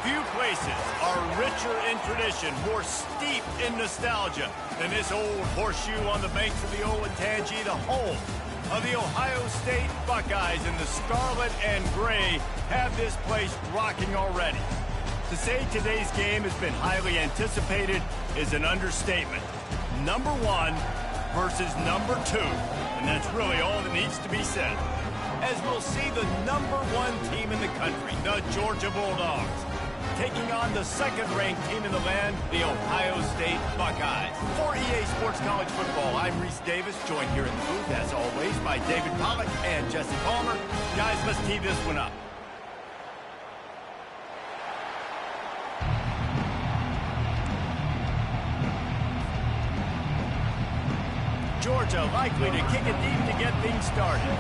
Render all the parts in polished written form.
Few places are richer in tradition, more steep in nostalgia than this old horseshoe on the banks of the Olentangy, the home of the Ohio State Buckeyes. And the scarlet and gray have this place rocking already. To say today's game has been highly anticipated is an understatement. Number 1 versus number 2, and that's really all that needs to be said. As we'll see the number 1 team in the country, the Georgia Bulldogs, taking on the second-ranked team in the land, the Ohio State Buckeyes. For EA Sports College Football, I'm Reese Davis, joined here in the booth, as always, by David Pollack and Jesse Palmer. Guys, let's tee this one up. Georgia likely to kick it deep to get things started.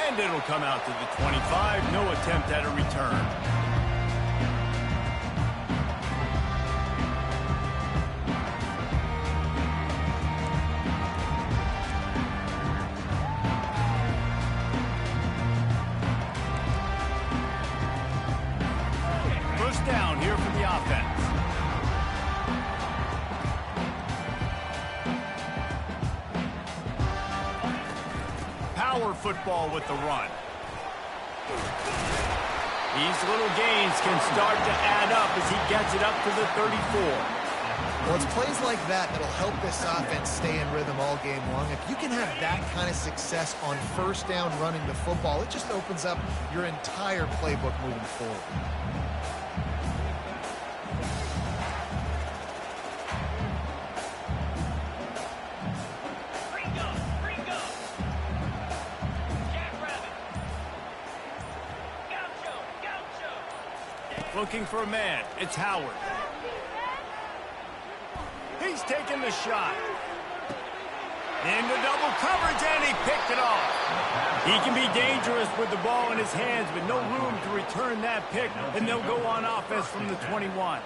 And it'll come out to the 25. No attempt at a return. First down here for the offense. Power football with the run. These little gains can start to add up as he gets it up to the 34. Well, it's plays like that that'll help this offense stay in rhythm all game long. If you can have that kind of success on first down running the football, it just opens up your entire playbook moving forward. Looking for a man. It's Howard. He's taking the shot. Into double coverage, and he picked it off. He can be dangerous with the ball in his hands, but no room to return that pick, and they'll go on offense from the 21.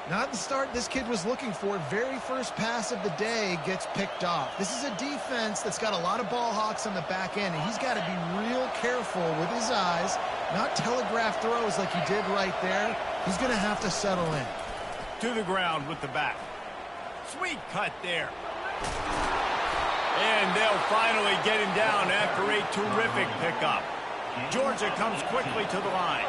Not the start this kid was looking for. Very first pass of the day gets picked off. This is a defense that's got a lot of ball hawks on the back end, and he's got to be real careful with his eyes, not telegraph throws like he did right there. He's going to have to settle in. To the ground with the back. Sweet cut there. And they'll finally get him down after a terrific pickup. Georgia comes quickly to the line.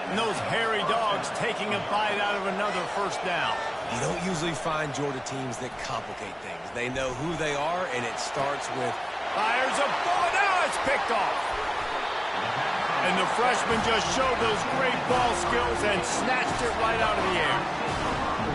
And those hairy dogs taking a bite out of another first down. You don't usually find Georgia teams that complicate things. They know who they are, and it starts with... Fires a bullet. Now it's picked off. And the freshman just showed those great ball skills and snatched it right out of the air.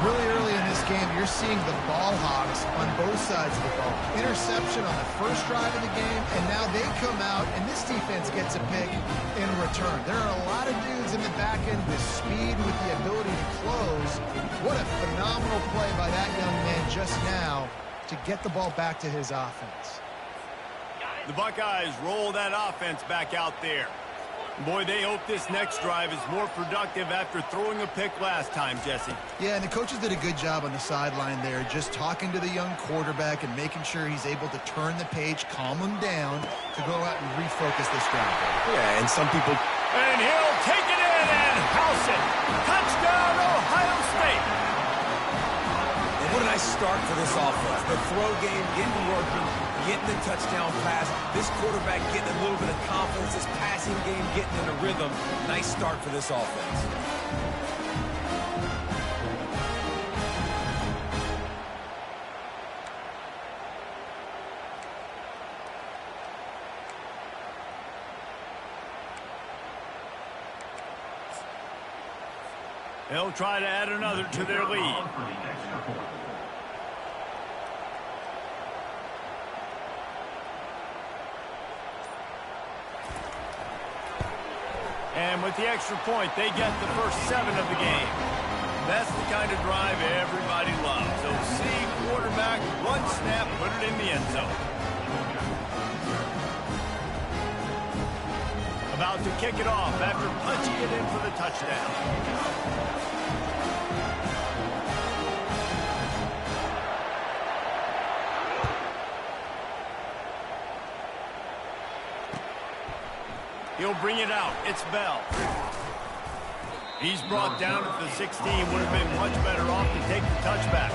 Really early in this game, you're seeing the ball hogs on both sides of the ball. Interception on the first drive of the game, and now they come out, and this defense gets a pick in return. There are a lot of dudes in the back end with speed, with the ability to close. What a phenomenal play by that young man just now to get the ball back to his offense. The Buckeyes roll that offense back out there. Boy, they hope this next drive is more productive after throwing a pick last time, Jesse. Yeah, and the coaches did a good job on the sideline there, just talking to the young quarterback and making sure he's able to turn the page, calm him down to go out and refocus this drive. Yeah, and some people... And he'll take it in and house it. Touchdown, Ohio State. And what a nice start for this offense. The throw game getting working, getting the touchdown pass. This quarterback getting a little bit of confidence. This passing game getting in a rhythm. Nice start for this offense. They'll try to add another to their lead. And with the extra point, they get the first 7 of the game. That's the kind of drive everybody loves. So see quarterback, one snap, put it in the end zone. About to kick it off after punching it in for the touchdown. He'll bring it out. It's Bell. He's brought down at the 16. Would have been much better off to take the touchback.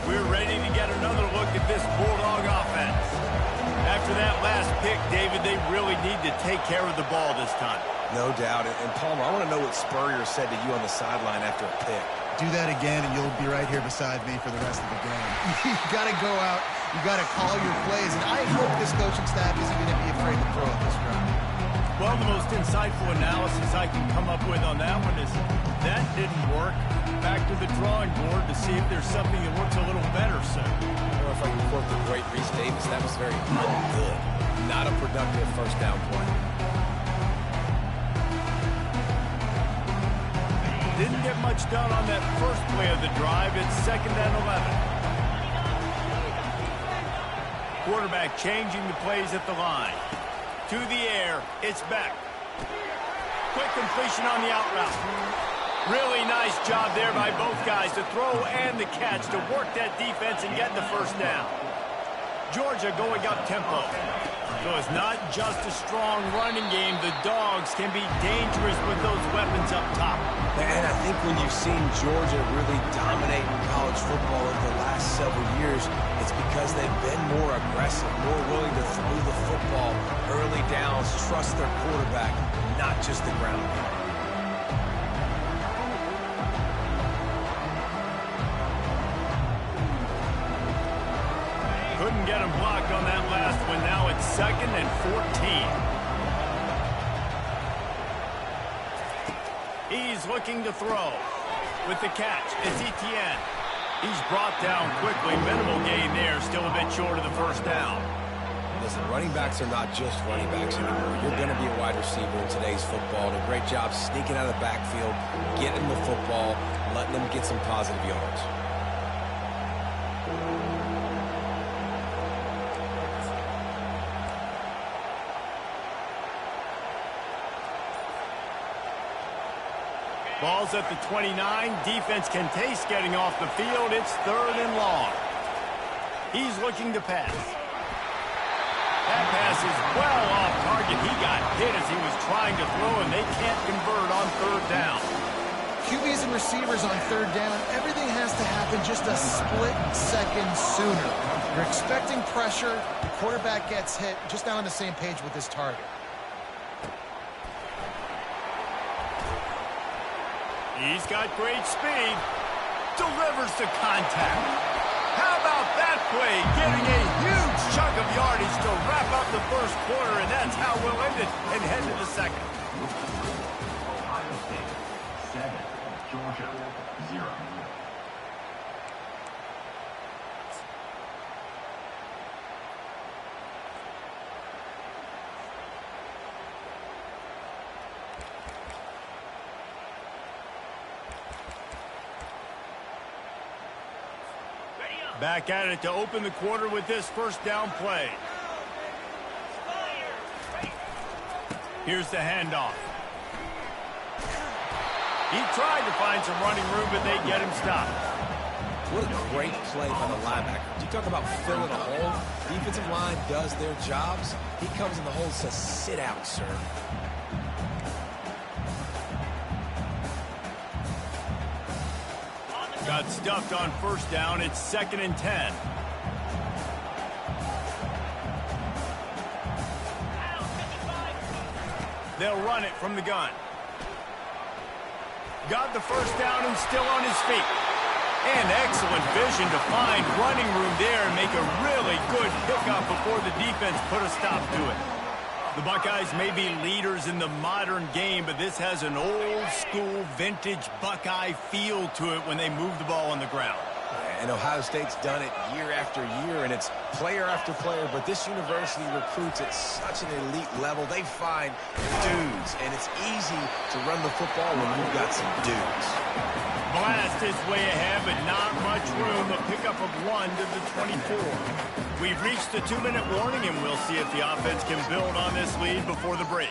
We're ready to get another look at this Bulldog offense. After that last pick, David, they really need to take care of the ball this time. No doubt. And Palmer, I want to know what Spurrier said to you on the sideline after a pick. Do that again, and you'll be right here beside me for the rest of the game. You got to go out. You got to call your plays. And I hope this coaching staff isn't going to be afraid to throw it this round. Well, the most insightful analysis I can come up with on that one is that didn't work. Back to the drawing board to see if there's something that works a little better, sir. Or if I can quote the great Reese Davis, that was very good. Not a productive first down play. Didn't get much done on that first play of the drive. It's 2nd and 11. Quarterback changing the plays at the line. To the air, it's Beck. Quick completion on the out route. Really nice job there by both guys to throw and the catch to work that defense and get the first down. Georgia going up tempo. So it's not just a strong running game. The Dogs can be dangerous with those weapons up top. And I think when you've seen Georgia really dominate college football over the last several years, it's because they've been more aggressive, more willing to throw the football early downs, trust their quarterback, not just the ground game. Couldn't get him blocked on that last one. Now it's 2nd and 14. He's looking to throw. With the catch, it's Etienne. He's brought down quickly. Minimal gain there. Still a bit short of the first down. Listen, running backs are not just running backs anymore. You're going to be a wide receiver in today's football. And a great job sneaking out of the backfield, getting the football, letting them get some positive yards. Ball's at the 29. Defense can taste getting off the field. It's 3rd and long. He's looking to pass. That pass is well off target. He got hit as he was trying to throw, and they can't convert on 3rd down. QBs and receivers on 3rd down, everything has to happen just a split second sooner. You're expecting pressure. The quarterback gets hit. Just not on the same page with his target. He's got great speed. Delivers to contact. How about that play? Getting a huge chunk of yardage to wrap up the first quarter, and that's how we'll end it and head to the second. Ohio State 7, Georgia 0. Back at it to open the quarter with this first down play. Here's the handoff. He tried to find some running room, but they get him stopped. What a great play by the linebacker. You talk about filling a hole. Defensive line does their jobs. He comes in the hole and says, sit out, sir. Got stuffed on first down. It's 2nd and 10. They'll run it from the gun. Got the first down and still on his feet. And excellent vision to find running room there and make a really good pickup before the defense put a stop to it. The Buckeyes may be leaders in the modern game, but this has an old-school, vintage Buckeye feel to it when they move the ball on the ground. And Ohio State's done it year after year, and it's player after player, but this university recruits at such an elite level. They find dudes, and it's easy to run the football when you've got some dudes. Blast his way ahead, but not much room. A pickup of 1 to the 24. We've reached the 2-minute warning, and we'll see if the offense can build on this lead before the break.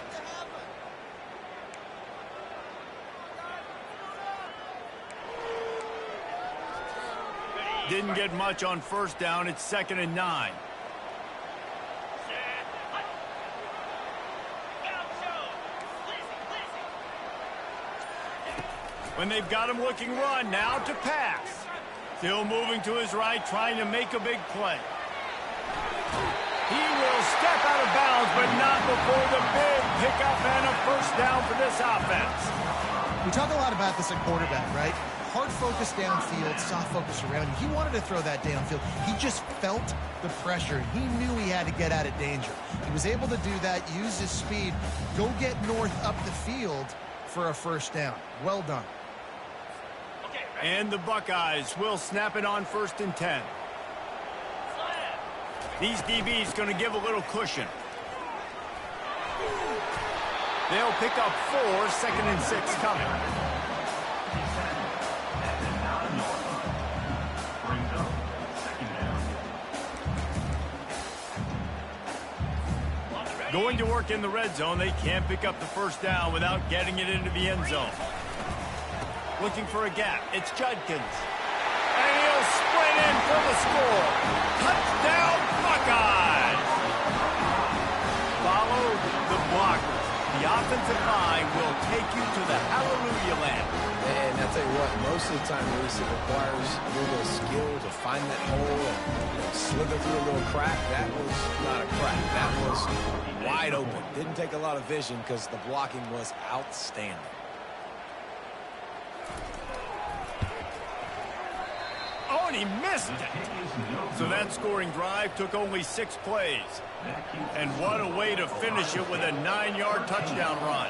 didn't get much on first down. It's 2nd and 9. When they've got him looking run, now to pass. Still moving to his right, trying to make a big play. He will step out of bounds, but not before the big pickup and a first down for this offense. We talk a lot about this at quarterback, right? Hard focus downfield, soft focus around you. He wanted to throw that downfield. He just felt the pressure. He knew he had to get out of danger. He was able to do that, use his speed, go get north up the field for a first down. Well done. And the Buckeyes will snap it on 1st and 10. These DBs going to give a little cushion. They'll pick up 4, 2nd and 6 coming. Going to work in the red zone. They can't pick up the first down without getting it into the end zone. Looking for a gap. It's Judkins. And he'll sprint in for the score. Touchdown, Buckeyes! Follow the blockers. The offensive line will take you to the hallelujah land. And I'll tell you what, most of the time, Reese, it requires a little bit of skill to find that hole and slither through a little crack. That was not a crack. That was wide open. Didn't take a lot of vision because the blocking was outstanding. Oh, and he missed it. So that scoring drive took only 6 plays. And what a way to finish it with a 9-yard touchdown run.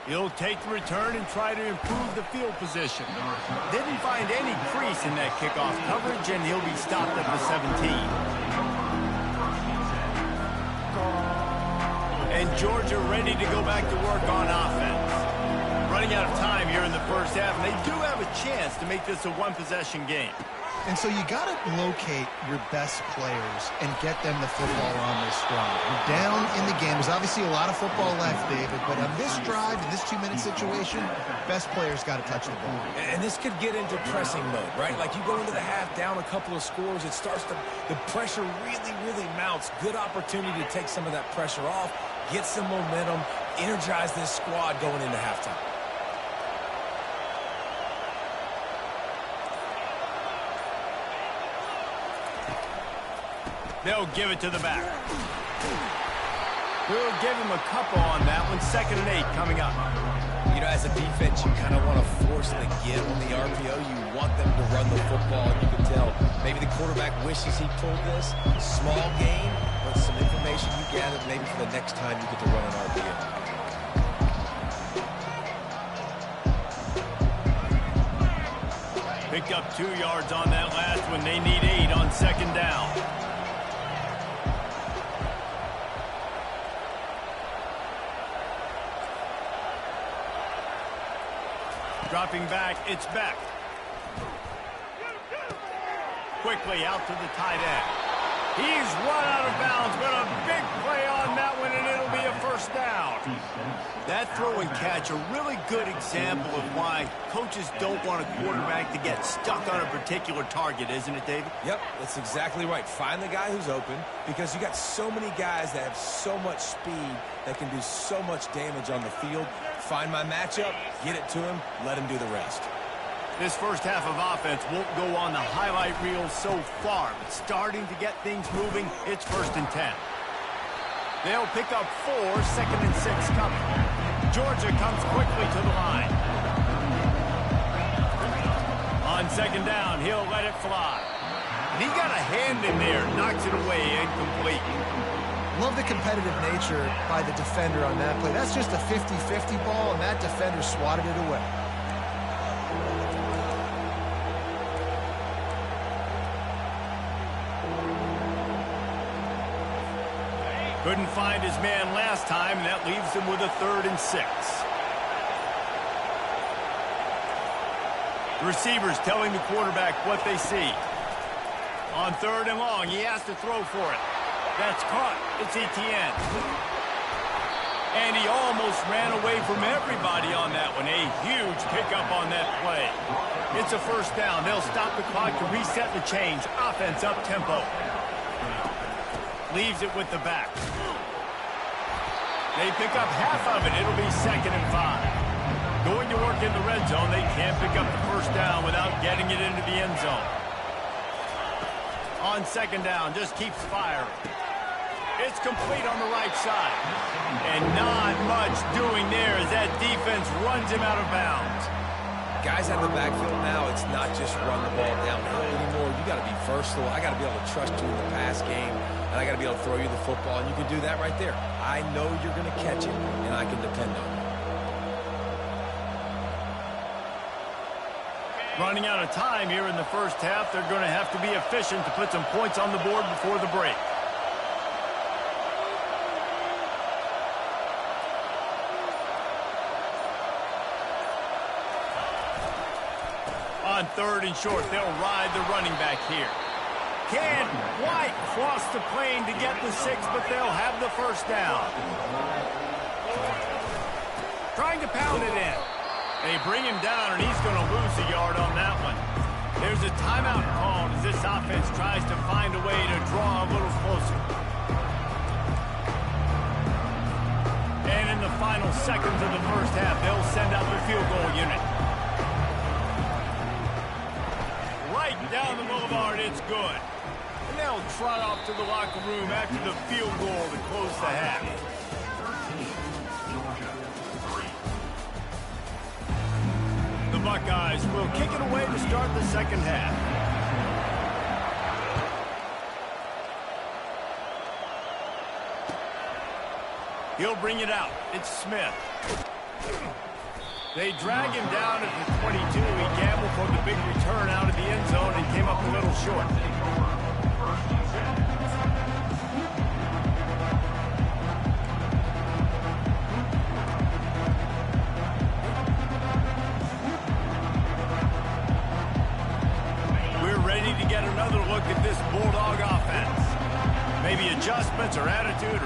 He'll take the return and try to improve the field position. Didn't find any crease in that kickoff coverage, and he'll be stopped at the 17. And Georgia ready to go back to work on offense. Running out of time here in the first half, and they do have a chance to make this a one-possession game. And so you got to locate your best players and get them the football on this drive. You're down in the game. There's obviously a lot of football left, David, but on this drive, in this 2-minute situation, best players got to touch the ball. And this could get into pressing mode, right? Like you go into the half down a couple of scores, it starts to, the pressure really, really mounts. Good opportunity to take some of that pressure off, get some momentum, energize this squad going into halftime. They'll give it to the back. We'll give him a couple on that one. 2nd and 8 coming up. You know, as a defense, you kind of want to force the give on the RPO. You want them to run the football. You can tell maybe the quarterback wishes he pulled this. Small gain, but some information you gathered maybe for the next time you get to run an RPO. Picked up 2 yards on that last one. They need 8 on 2nd down. Dropping back, it's Beck. Quickly out to the tight end. He's run out of bounds, but a big play on that one, and it'll be a first down. That throw and catch, a really good example of why coaches don't want a quarterback to get stuck on a particular target, isn't it, David? Yep, that's exactly right. Find the guy who's open, because you got so many guys that have so much speed that can do so much damage on the field. Find my matchup, get it to him, let him do the rest. This first half of offense won't go on the highlight reel so far, but starting to get things moving, it's 1st and 10. They'll pick up 4, 2nd and 6 coming. Georgia comes quickly to the line. On 2nd down, he'll let it fly. And he got a hand in there, knocks it away, incomplete. Love the competitive nature by the defender on that play. That's just a 50-50 ball, and that defender swatted it away. Couldn't find his man last time, and that leaves him with a 3rd and 6. The receivers telling the quarterback what they see. On 3rd and long, he has to throw for it. That's caught. It's Etienne. And he almost ran away from everybody on that one. A huge pickup on that play. It's a first down. They'll stop the clock to reset the change. Offense up tempo. Leaves it with the back. They pick up half of it. It'll be 2nd and 5. Going to work in the red zone. They can't pick up the first down without getting it into the end zone. On 2nd down, just keeps firing. It's complete on the right side. And not much doing there as that defense runs him out of bounds. Guys out of the backfield now, it's not just run the ball downhill anymore. You got to be versatile. I got to be able to trust you in the pass game, and I got to be able to throw you the football, and you can do that right there. I know you're going to catch it, and I can depend on it. Running out of time here in the first half. They're going to have to be efficient to put some points on the board before the break. On 3rd and short, they'll ride the running back here. Can't quite cross the plane to get the 6, but they'll have the first down. Trying to pound it in. They bring him down, and he's going to lose a yard on that one. There's a timeout called as this offense tries to find a way to draw a little closer. And in the final seconds of the first half, they'll send out the field goal unit. Right down the boulevard, it's good. And they'll trot off to the locker room after the field goal to close the half. The Buckeyes will kick it away to start the second half. He'll bring it out. It's Smith. They drag him down at the 22. He gambled for the big return out of the end zone and came up a little short. We're ready to get another look at this Bulldog offense. Maybe adjustments or attitude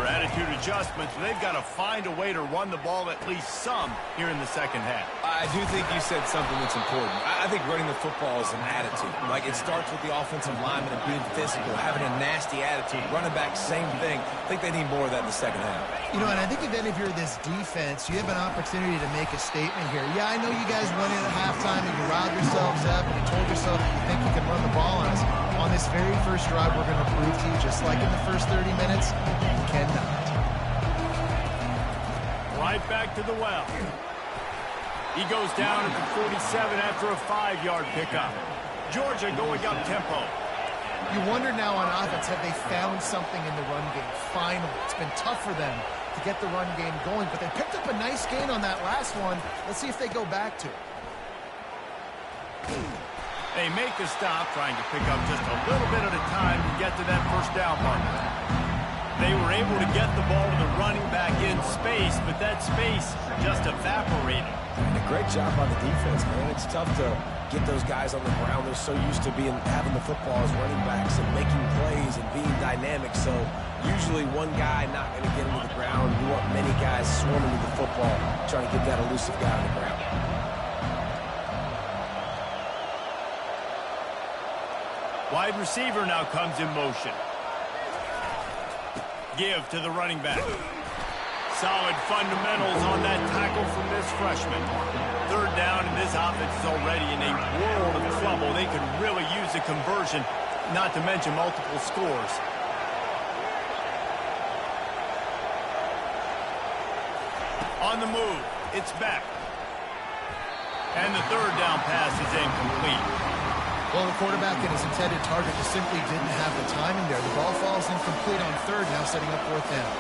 adjustments. They've got to find a way to run the ball at least some here in the second half. I do think you said something that's important. I think running the football is an attitude. Like, it starts with the offensive lineman and being physical, having a nasty attitude. Running back, same thing. I think they need more of that in the second half. You know, and I think if any of you are this defense, you have an opportunity to make a statement here. Yeah, I know you guys went in at halftime and you riled yourselves up and you told yourself that you think you can run the ball on us. On this very first drive, we're going to prove to you, just like in the first 30 minutes, you cannot. Right back to the well. He goes down at the 47 after a 5-yard pickup. Georgia going up tempo. You wonder now on offense, have they found something in the run game? Finally, it's been tough for them to get the run game going, but they picked up a nice gain on that last one. Let's see if they go back to it. They make the stop, trying to pick up just a little bit at a time to get to that first down marker. They were able to get the ball to the running back in space, but that space just evaporated. And a great job by the defense, man. It's tough to get those guys on the ground. They're so used to having the football as running backs and making plays and being dynamic. So usually one guy not going to get into the ground. You want many guys swarming to the football, trying to get that elusive guy on the ground. Wide receiver now comes in motion. Give to the running back. Solid fundamentals on that tackle from this freshman. Third down, and this offense is already in a world of trouble. They could really use a conversion, not to mention multiple scores. On the move, it's back. And the third down pass is incomplete. Well, the quarterback and his intended target just simply didn't have the timing there. The ball falls incomplete on third, now setting up fourth down.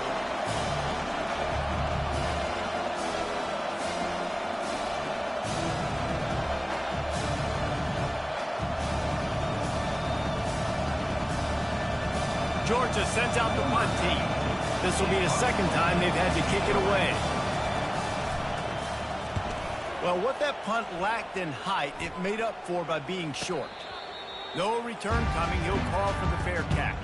Georgia sends out the punt team. This will be the second time they've had to kick it away. Well, what that punt lacked in height, it made up for by being short. No return coming. He'll call for the fair catch.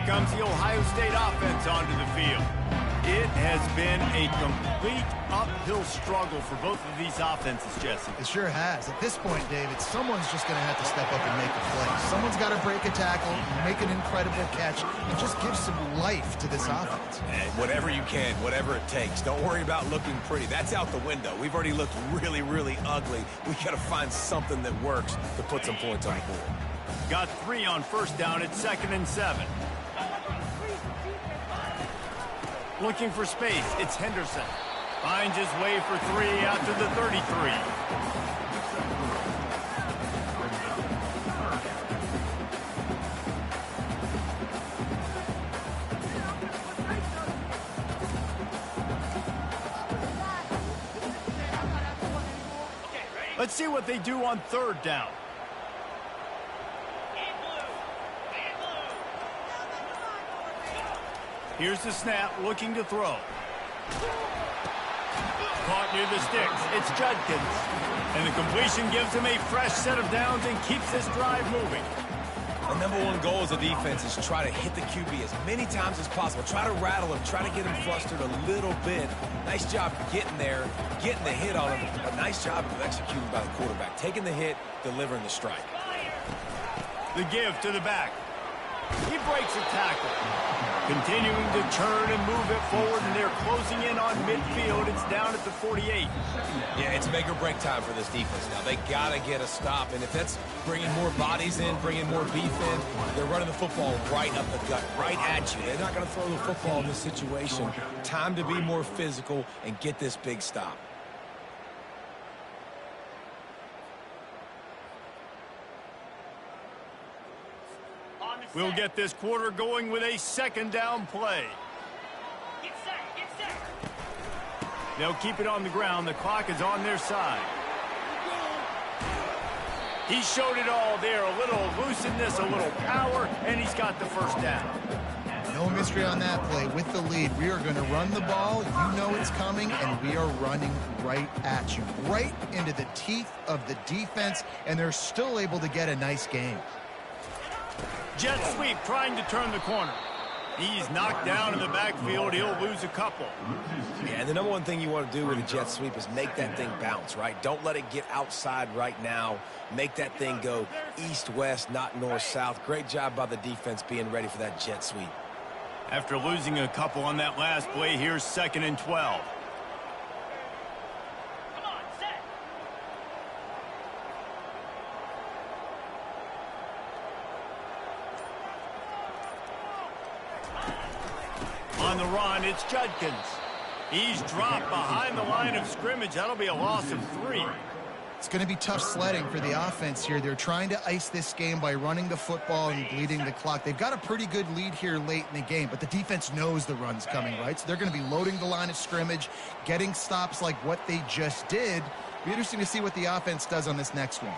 comes the Ohio State offense onto the field. It has been a complete uphill struggle for both of these offenses, Jesse. It sure has. At this point, David, someone's just going to have to step up and make a play. Someone's got to break a tackle, make an incredible catch, and just give some life to this offense. And whatever you can, whatever it takes. Don't worry about looking pretty. That's out the window. We've already looked really, really ugly. We got to find something that works to put some points on the board. Got 3 on first down at 2nd and 7. Looking for space, it's Henderson. Finds his way for 3 out to the 33. Let's see what they do on 3rd down. Here's the snap, looking to throw. Caught near the sticks. It's Judkins. And the completion gives him a fresh set of downs and keeps this drive moving. The #1 goal as a defense is try to hit the QB as many times as possible. Try to rattle him. Try to get him flustered a little bit. Nice job getting there, getting the hit on him. A nice job of executing by the quarterback. Taking the hit, delivering the strike. The give to the back. He breaks a tackle. Continuing to turn and move it forward, and they're closing in on midfield. It's down at the 48. Yeah, it's make or break time for this defense now. They got to get a stop, and if that's bringing more bodies in, bringing more beef in, they're running the football right up the gut, right at you. They're not going to throw the football in this situation. Time to be more physical and get this big stop. We'll get this quarter going with a 2nd down play. They'll keep it on the ground. The clock is on their side. He showed it all there. A little elusiveness, a little power, and he's got the first down. No mystery on that play. With the lead, we are going to run the ball. You know it's coming, and we are running right at you, right into the teeth of the defense, and they're still able to get a nice game. Jet sweep trying to turn the corner. He's knocked down in the backfield. He'll lose a couple. Yeah, and the #1 thing you want to do with a jet sweep is make that thing bounce, right? Don't let it get outside right now. Make that thing go east-west, not north-south. Great job by the defense being ready for that jet sweep. After losing a couple on that last play, here's 2nd and 12. On the run, it's Judkins. He's dropped behind the line of scrimmage. That'll be a loss of 3. It's going to be tough sledding for the offense here. They're trying to ice this game by running the football and bleeding the clock. They've got a pretty good lead here late in the game, but the defense knows the run's coming, right? So they're going to be loading the line of scrimmage, getting stops like what they just did. Be interesting to see what the offense does on this next one.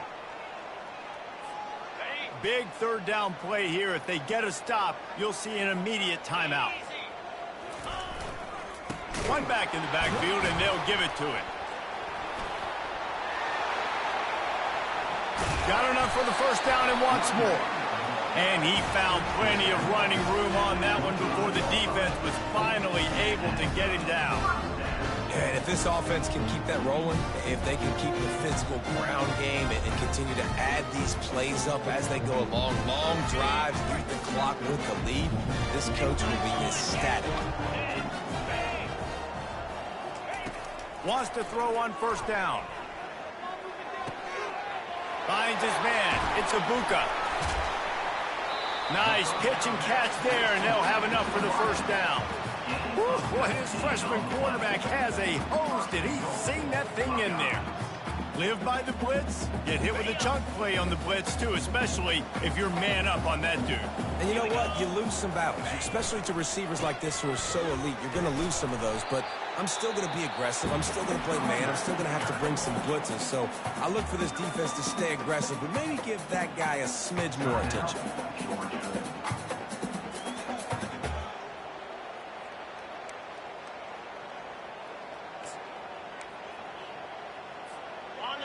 Big 3rd down play here. If they get a stop, you'll see an immediate timeout. One back in the backfield, and they'll give it to it. Got enough for the first down and wants more. And he found plenty of running room on that one before the defense was finally able to get him down. Yeah, and if this offense can keep that rolling, if they can keep the physical ground game and continue to add these plays up as they go along, long drives, eat the clock with the lead, this coach will be ecstatic. Wants to throw on first down. Finds his man. It's Ibuka. Nice pitch and catch there, and they'll have enough for the first down. Woo, boy, his freshman quarterback has a hose. Did he sing that thing in there? Live by the blitz, get hit with a chunk play on the blitz, too, especially if you're man up on that dude. And you know what? You lose some battles, especially to receivers like this who are so elite. You're going to lose some of those, but I'm still going to be aggressive. I'm still going to play man. I'm still going to have to bring some blitzes. So I look for this defense to stay aggressive, but maybe give that guy a smidge more attention.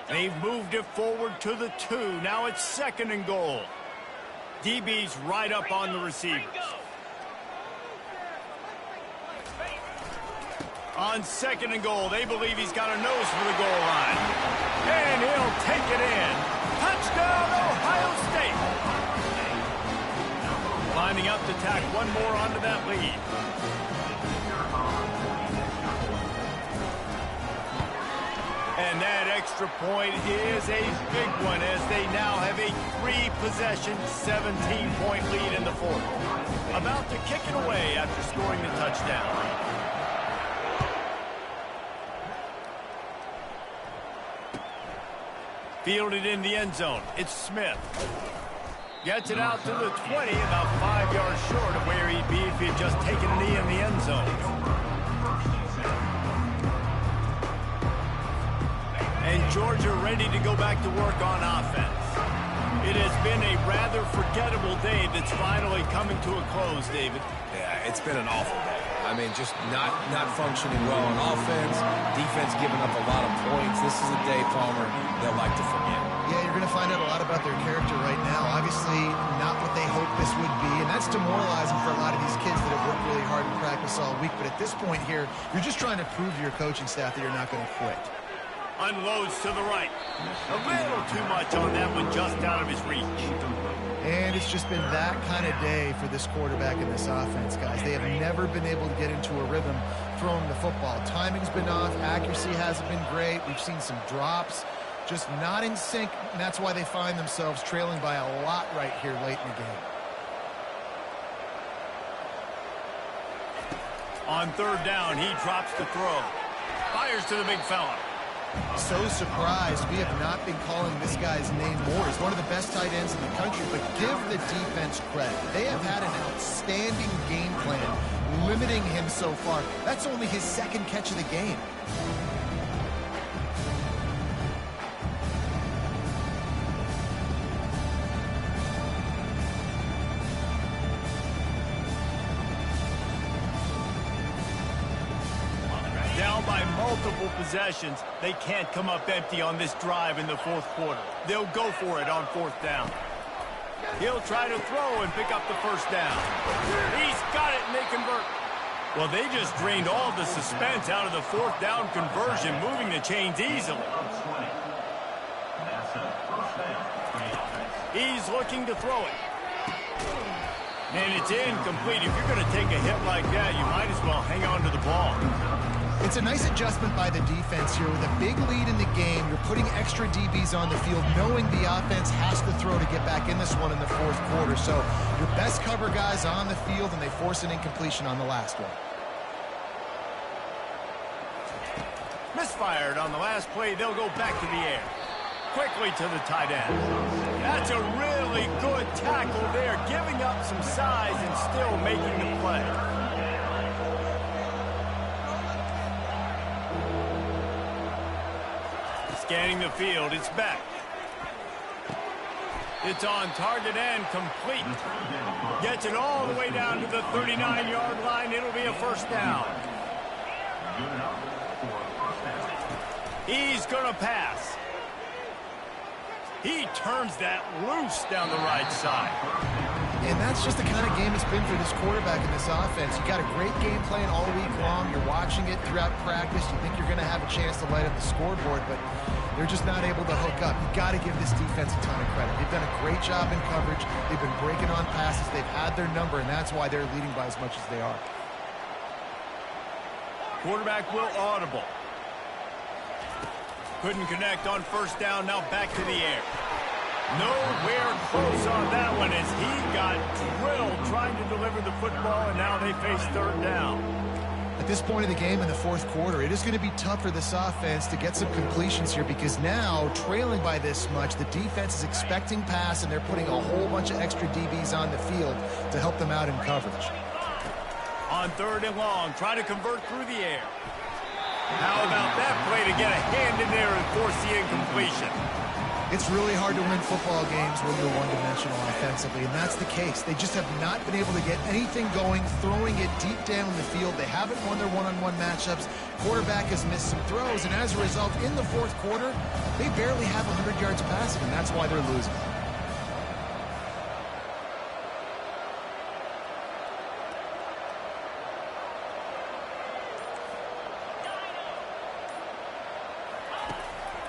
They've moved it forward to the 2. Now it's 2nd and goal. DB's right up on the receivers. On 2nd and goal, they believe he's got a nose for the goal line. And he'll take it in. Touchdown, Ohio State. Lining up to tack one more onto that lead. And that extra point is a big one as they now have a 3-possession, 17-point lead in the 4th. About to kick it away after scoring the touchdown. Fielded in the end zone. It's Smith. Gets it out to the 20, about 5 yards short of where he'd be if he had just taken a knee in the end zone. And Georgia ready to go back to work on offense. It has been a rather forgettable day that's finally coming to a close, David. Yeah, it's been an awful day. I mean, just not functioning well on offense. Defense giving up a lot of points. This is a day, Palmer, they'll like to forget. Yeah, you're going to find out a lot about their character right now. Obviously, not what they hoped this would be, and that's demoralizing for a lot of these kids that have worked really hard in practice all week. But at this point here, you're just trying to prove to your coaching staff that you're not going to quit. Unloads to the right. A little too much on that one, just out of his reach. And it's just been that kind of day for this quarterback and this offense, guys. They have never been able to get into a rhythm throwing the football. Timing's been off. Accuracy hasn't been great. We've seen some drops. Just not in sync, and that's why they find themselves trailing by a lot right here late in the game. On 3rd down, he drops the throw. Fires to the big fella. So surprised we have not been calling this guy's name more. He's one of the best tight ends in the country, but give the defense credit. They have had an outstanding game plan, limiting him so far. That's only his 2nd catch of the game. Down by multiple possessions, they can't come up empty on this drive in the 4th quarter. They'll go for it on 4th down. He'll try to throw and pick up the 1st down. He's got it, and they convert. Well, they just drained all the suspense out of the 4th down conversion, moving the chains easily. He's looking to throw it. And it's incomplete. If you're going to take a hit like that, you might as well hang on to the ball. It's a nice adjustment by the defense here. With a big lead in the game, you're putting extra DBs on the field, knowing the offense has to throw to get back in this one in the 4th quarter. So your best cover guys on the field, and they force an incompletion on the last one. Misfired on the last play. They'll go back to the air. Quickly to the tight end. That's a really good tackle there, giving up some size and still making the play. Scanning the field, it's back. It's on target and complete. Gets it all the way down to the 39-yard line. It'll be a 1st down. He's going to pass. He turns that loose down the right side. And that's just the kind of game it's been for this quarterback in this offense. You got a great game plan all week long. You're watching it throughout practice. You think you're going to have a chance to light up the scoreboard, but they're just not able to hook up. You got to give this defense a ton of credit. They've done a great job in coverage. They've been breaking on passes. They've had their number, and that's why they're leading by as much as they are. Quarterback will audible. Couldn't connect on 1st down. Now back to the air. Nowhere close on that one as he got drilled trying to deliver the football, and now they face 3rd down. At this point of the game in the 4th quarter, it is going to be tough for this offense to get some completions here, because now, trailing by this much, the defense is expecting pass, and they're putting a whole bunch of extra DBs on the field to help them out in coverage. On 3rd and long, try to convert through the air. How about that play to get a hand in there and force the incompletion? It's really hard to win football games when you're one-dimensional offensively, and that's the case. They just have not been able to get anything going, throwing it deep down the field. They haven't won their one-on-one matchups. Quarterback has missed some throws, and as a result, in the 4th quarter, they barely have 100 yards passing, and that's why they're losing.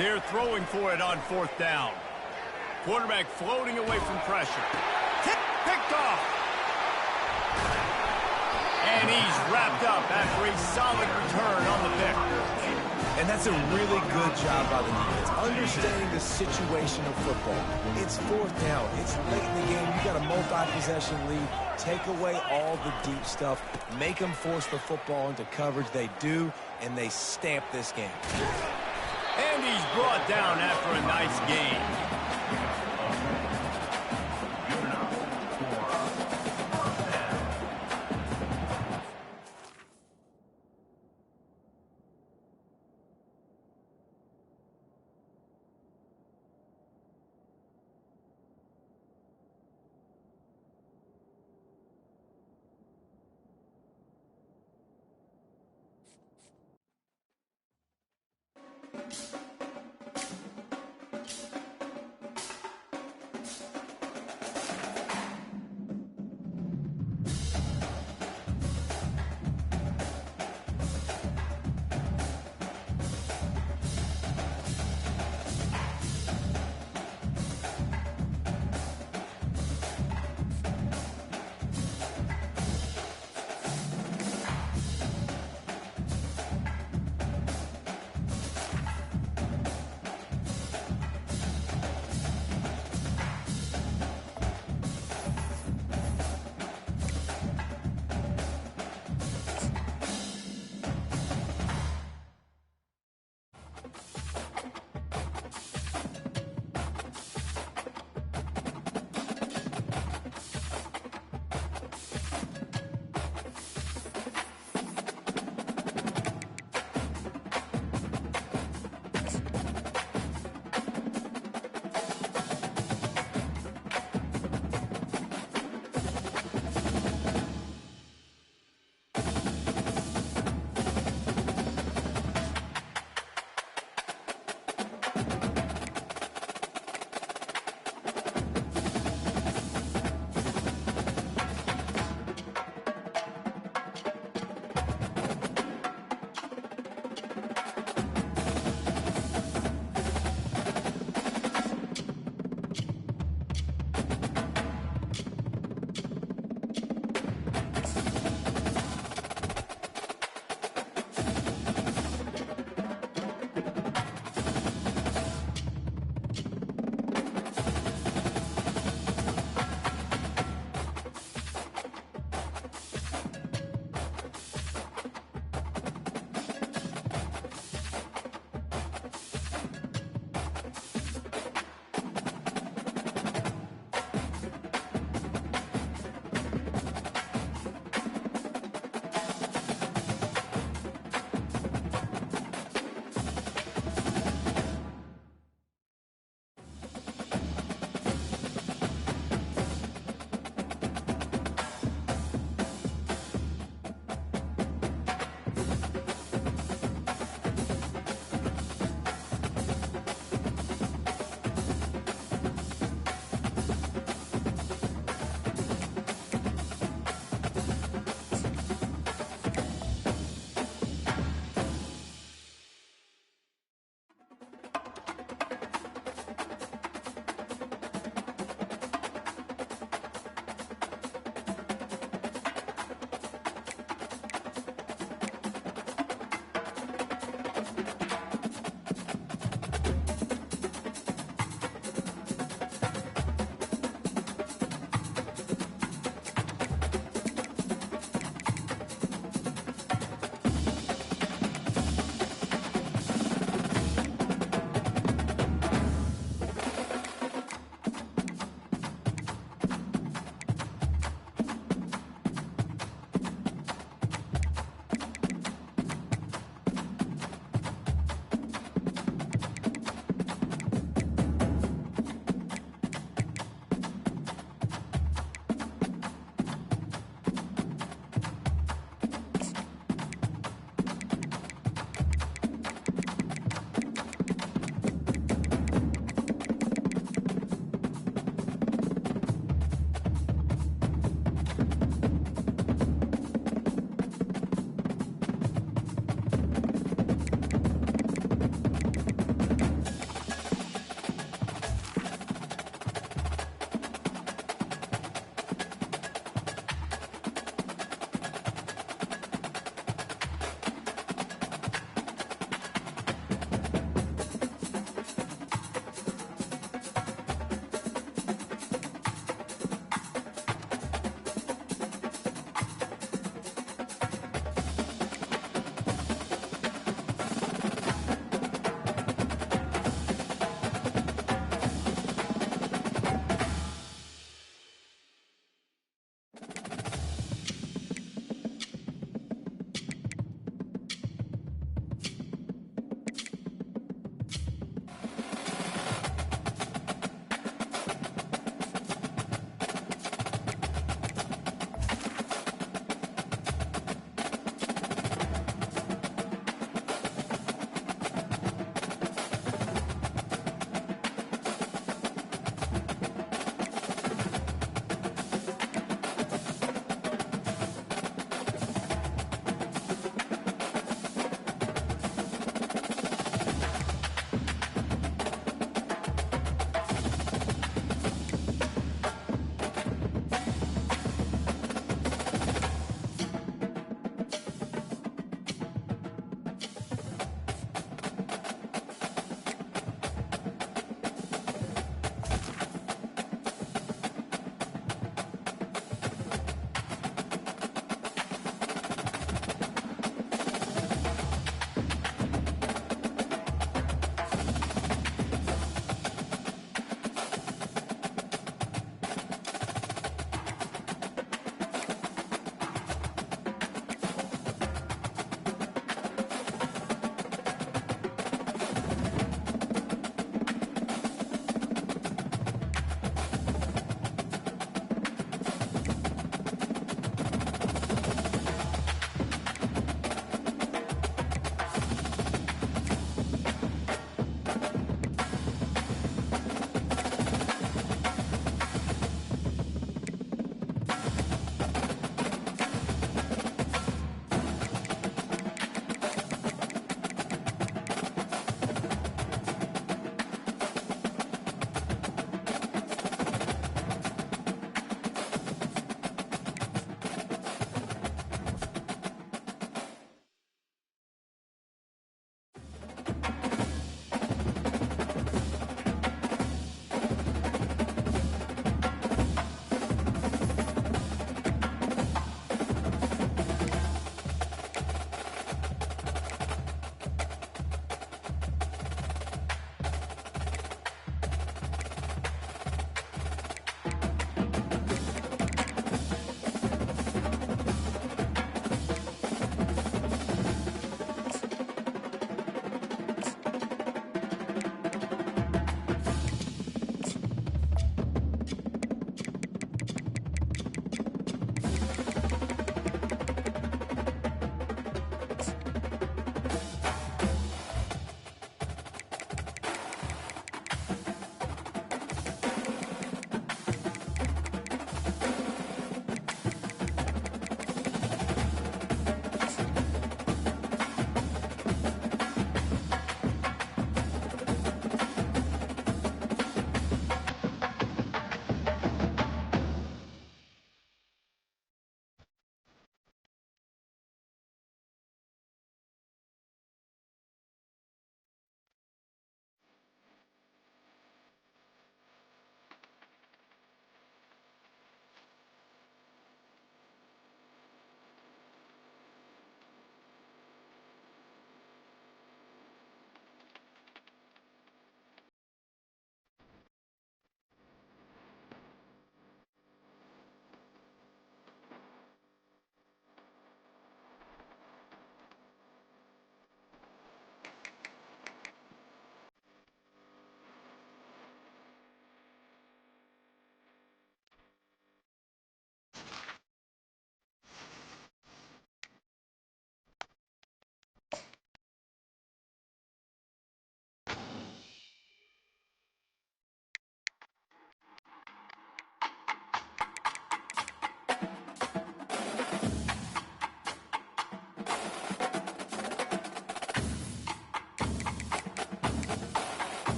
They're throwing for it on 4th down. Quarterback floating away from pressure. Picked off. And he's wrapped up after a solid return on the pick. And that's a really good job by the defense, understanding the situation of football. It's 4th down. It's late in the game. You got a multi-possession lead. Take away all the deep stuff. Make them force the football into coverage. They do, and they stamp this game. And he's brought down after a nice gain.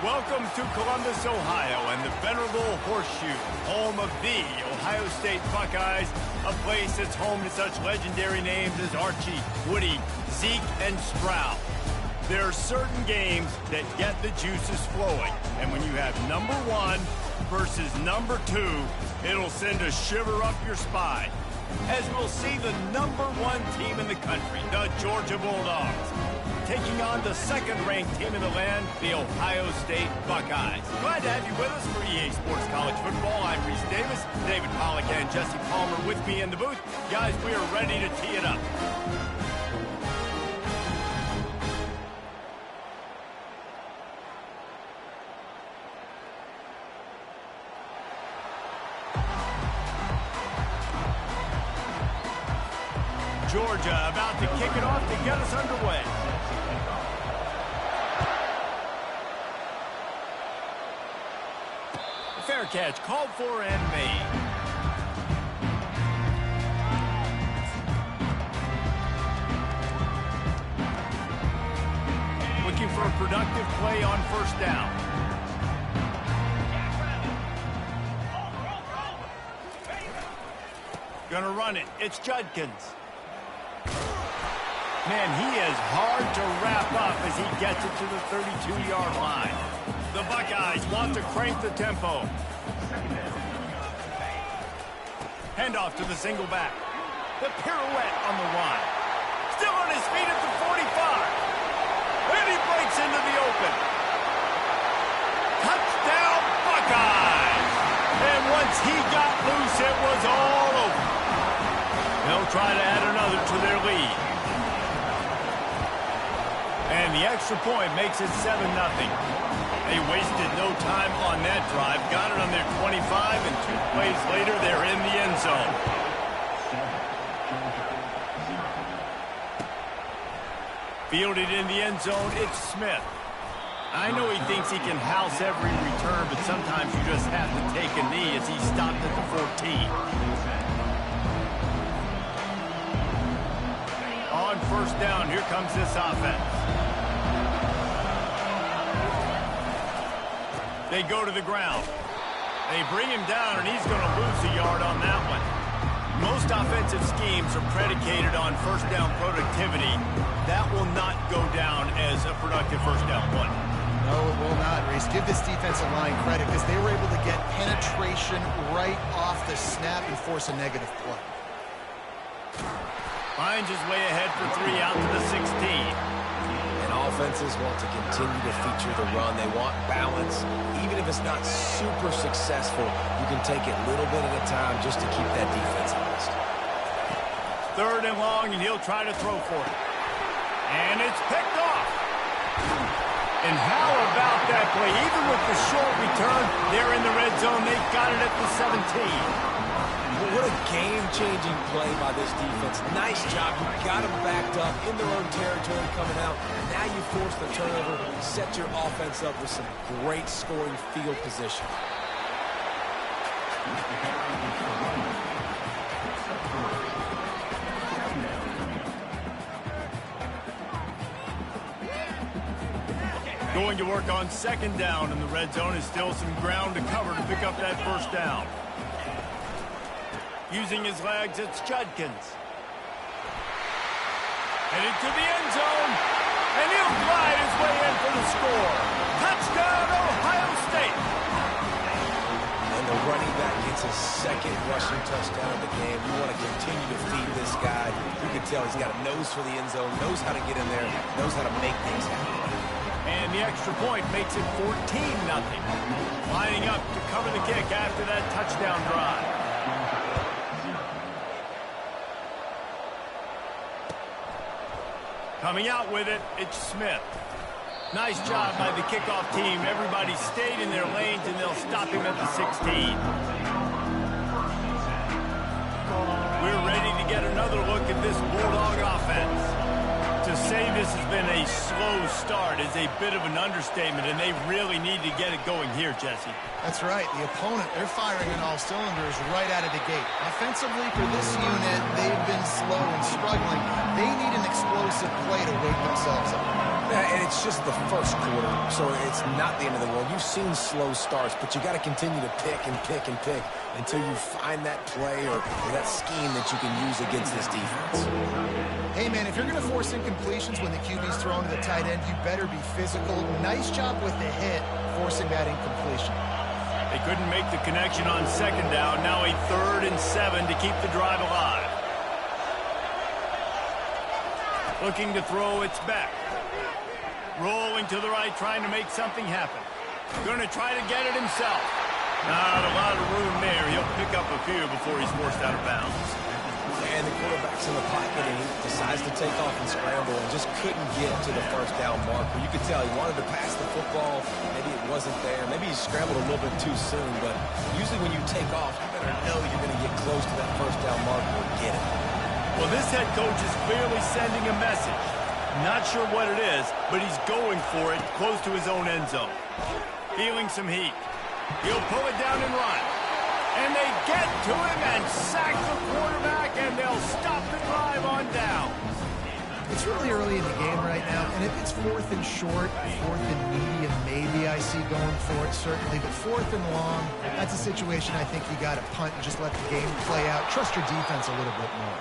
Welcome to Columbus, Ohio, and the venerable Horseshoe, home of the Ohio State Buckeyes, a place that's home to such legendary names as Archie, Woody, Zeke, and Stroud. There are certain games that get the juices flowing, and when you have number 1 versus number 2, it'll send a shiver up your spine. As we'll see the number 1 team in the country, the Georgia Bulldogs, taking on the second-ranked team in the land, the Ohio State Buckeyes. Glad to have you with us for EA Sports College Football. I'm Reese Davis, David Pollack and Jesse Palmer with me in the booth. Guys, we are ready to tee it up. Georgia about to kick it off to get us underway. Fair catch called for and made. Looking for a productive play on first down. Gonna run it. It's Judkins. Man, he is hard to wrap up as he gets it to the 32-yard line. The Buckeyes want to crank the tempo. Handoff to the single back. The pirouette on the run. Still on his feet at the 45. And he breaks into the open. Touchdown, Buckeyes! And once he got loose, it was all over. They'll try to add another to their lead. And the extra point makes it 7-0. They wasted no time on that drive. Got it on their 25, and 2 plays later, they're in the end zone. Fielded in the end zone, it's Smith. I know he thinks he can house every return, but sometimes you just have to take a knee as he stopped at the 14. On first down, here comes this offense. They go to the ground. They bring him down, and he's going to lose a yard on that one. Most offensive schemes are predicated on first down productivity. That will not go down as a productive first down play. No, it will not, Reese. Give this defensive line credit because they were able to get penetration right off the snap and force a negative play. Finds his way ahead for 3 out to the 16. And offenses want to continue to feature the run. They want balance. Even if it's not super successful, you can take it little bit at a time just to keep that defense honest. 3rd and long, and he'll try to throw for it. And it's picked off. And how about that play? Even with the short return, they're in the red zone. They got it at the 17. What a game-changing play by this defense. Nice job. You got them backed up in their own territory coming out. Now you force the turnover, set your offense up with some great scoring field position. Going to work on 2nd down in the red zone is still some ground to cover to pick up that first down. Using his legs, it's Judkins. Headed to the end zone, and he'll glide his way in for the score. Touchdown, Ohio State! And the running back gets his 2nd rushing touchdown of the game. You want to continue to feed this guy. You can tell he's got a nose for the end zone, knows how to get in there, knows how to make things happen. And the extra point makes it 14-0. Lining up to cover the kick after that touchdown drive. Coming out with it, it's Smith. Nice job by the kickoff team. Everybody stayed in their lanes, and they'll stop him at the 16. We're ready to get another look at this Bulldog offense. To say this has been a slow start is a bit of an understatement, and they really need to get it going here, Jesse. That's right. The opponent, they're firing on all cylinders right out of the gate. Offensively, for this unit, they've been slow and struggling. They need an explosive play to wake themselves up. And it's just the first quarter, so it's not the end of the world. You've seen slow starts, but you got to continue to pick and pick and pick until you find that play or that scheme that you can use against this defense. Hey, man, if you're going to force incompletions when the QB's throwing to the tight end, you better be physical. Nice job with the hit, forcing that incompletion. They couldn't make the connection on second down. Now a 3rd and 7 to keep the drive alive. Looking to throw, it's back. Rolling to the right, trying to make something happen. Going to try to get it himself. Not a lot of room there. He'll pick up a few before he's forced out of bounds. And the quarterback's in the pocket, and he decides to take off and scramble and just couldn't get to the first down marker. You could tell he wanted to pass the football. Maybe it wasn't there. Maybe he scrambled a little bit too soon. But usually when you take off, you better know you're going to get close to that first down marker and get it. Well, this head coach is clearly sending a message. Not sure what it is, but he's going for it close to his own end zone. Feeling some heat. He'll pull it down and run. And they get to him and sack the quarterback, and they'll stop the drive on down. It's really early in the game right now, and if it's 4th and short, 4th and medium, maybe I see going for it, certainly. But 4th and long, that's a situation I think you got to punt and just let the game play out. Trust your defense a little bit more.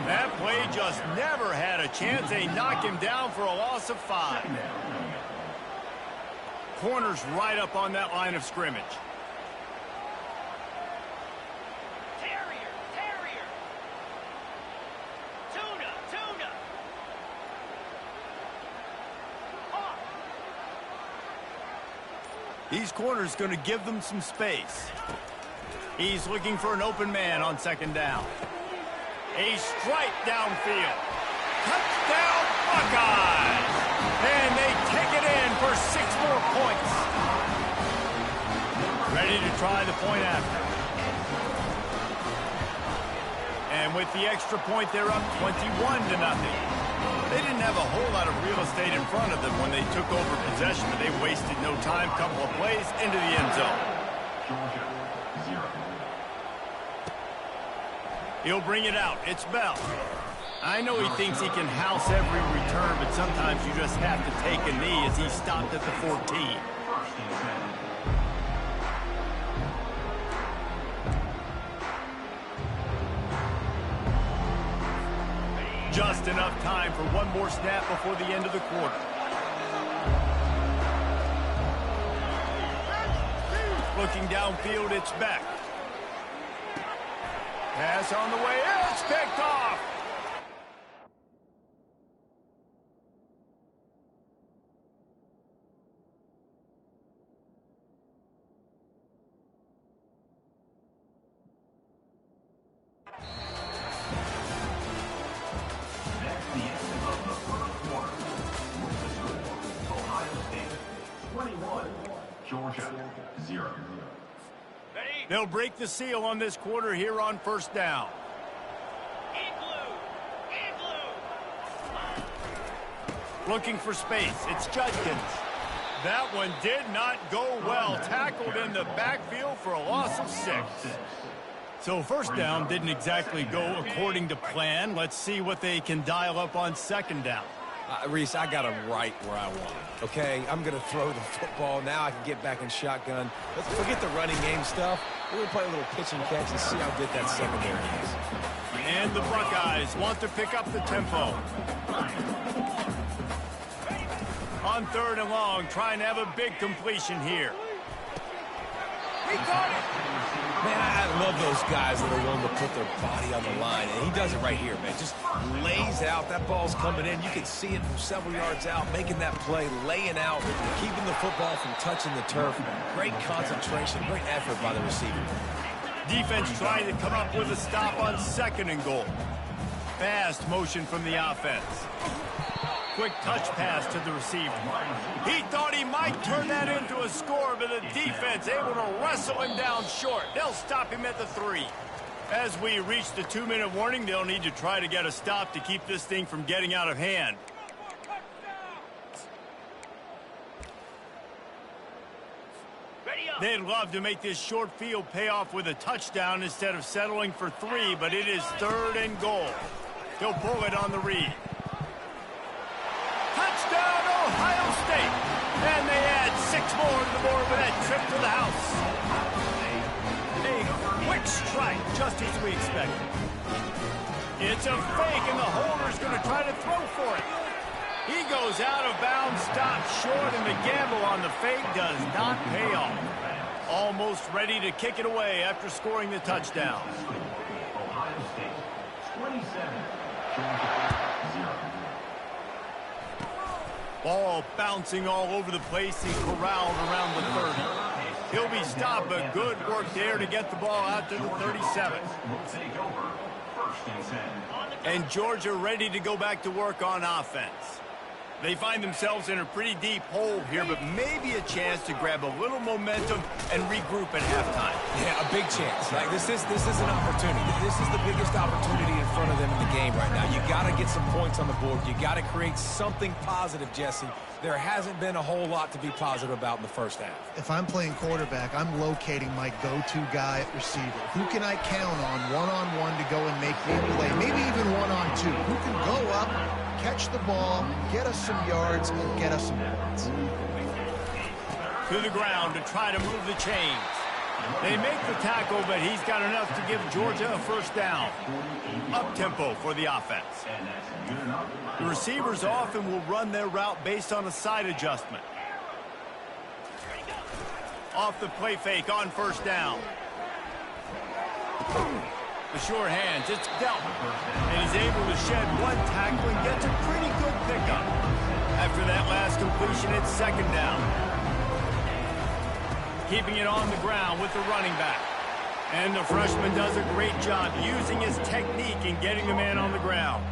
That play just never had a chance. They knock him down for a loss of 5. Corner's right up on that line of scrimmage. These corners going to give them some space. He's looking for an open man on second down. A strike downfield. Touchdown, Buckeyes! And they take it in for 6 more points. Ready to try the point after. And with the extra point, they're up 21-0. They didn't have a whole lot of real estate in front of them when they took over possession, but they wasted no time. Couple of plays into the end zone. Georgia, 0. He'll bring it out. It's Bell. I know he thinks he can house every return, but sometimes you just have to take a knee as he stopped at the 14. First and 10. Just enough time for one more snap before the end of the quarter. Looking downfield, it's back. Pass on the way, it's picked off. Georgia, 0. They'll break the seal on this quarter here on first down. Looking for space. It's Judkins. That one did not go well. Tackled in the backfield for a loss of 6. So first down didn't exactly go according to plan. Let's see what they can dial up on second down. Reese, I got him right where I want him, okay? I'm going to throw the football. Now I can get back in shotgun. Let's forget the running game stuff. We're going to play a little pitch and catch and see how good that secondary is. And the Buckeyes want to pick up the tempo. On 3rd and long, trying to have a big completion here. He got it! Man, I love those guys that are willing to put their body on the line. And he does it right here, man. Just lays out. That ball's coming in. You can see it from several yards out, making that play, laying out, keeping the football from touching the turf. Great concentration, great effort by the receiver. Defense trying to come up with a stop on 2nd and goal. Fast motion from the offense. Quick touch pass to the receiver. He thought he might turn that into a score, but the defense able to wrestle him down short. They'll stop him at the 3. As we reach the 2-minute warning, they'll need to try to get a stop to keep this thing from getting out of hand. They'd love to make this short field pay off with a touchdown instead of settling for 3, but it is 3rd and goal. He'll pull it on the read. Touchdown, much more to the board with that trip to the house. A quick strike, just as we expected. It's a fake, and the holder's going to try to throw for it. He goes out of bounds, stopped short, and the gamble on the fake does not pay off. Almost ready to kick it away after scoring the touchdown. Ohio State, 27, Georgia, 0. Ball bouncing all over the place and corralled around the 30. He'll be stopped, but good work there to get the ball out to the 37. Will take over, 1st and 10. And Georgia ready to go back to work on offense. They find themselves in a pretty deep hole here, but maybe a chance to grab a little momentum and regroup at halftime. Yeah, a big chance. Like this is an opportunity. This is the biggest opportunity in front of them in the game right now. You got to get some points on the board. You got to create something positive, Jesse. There hasn't been a whole lot to be positive about in the first half. If I'm playing quarterback, I'm locating my go-to guy at receiver. Who can I count on one-on-one to go and make me a play? Maybe even one-on-two. Who can go up, catch the ball, get us some yards, and get us some points. To the ground to try to move the chains. They make the tackle, but he's got enough to give Georgia a first down. Up-tempo for the offense. The receivers often will run their route based on a side adjustment. Off the play fake on first down. The sure hands, it's dealt. And he's able to shed one tackle and gets a pretty good pickup. After that last completion, it's second down. Keeping it on the ground with the running back. And the freshman does a great job using his technique and getting the man on the ground.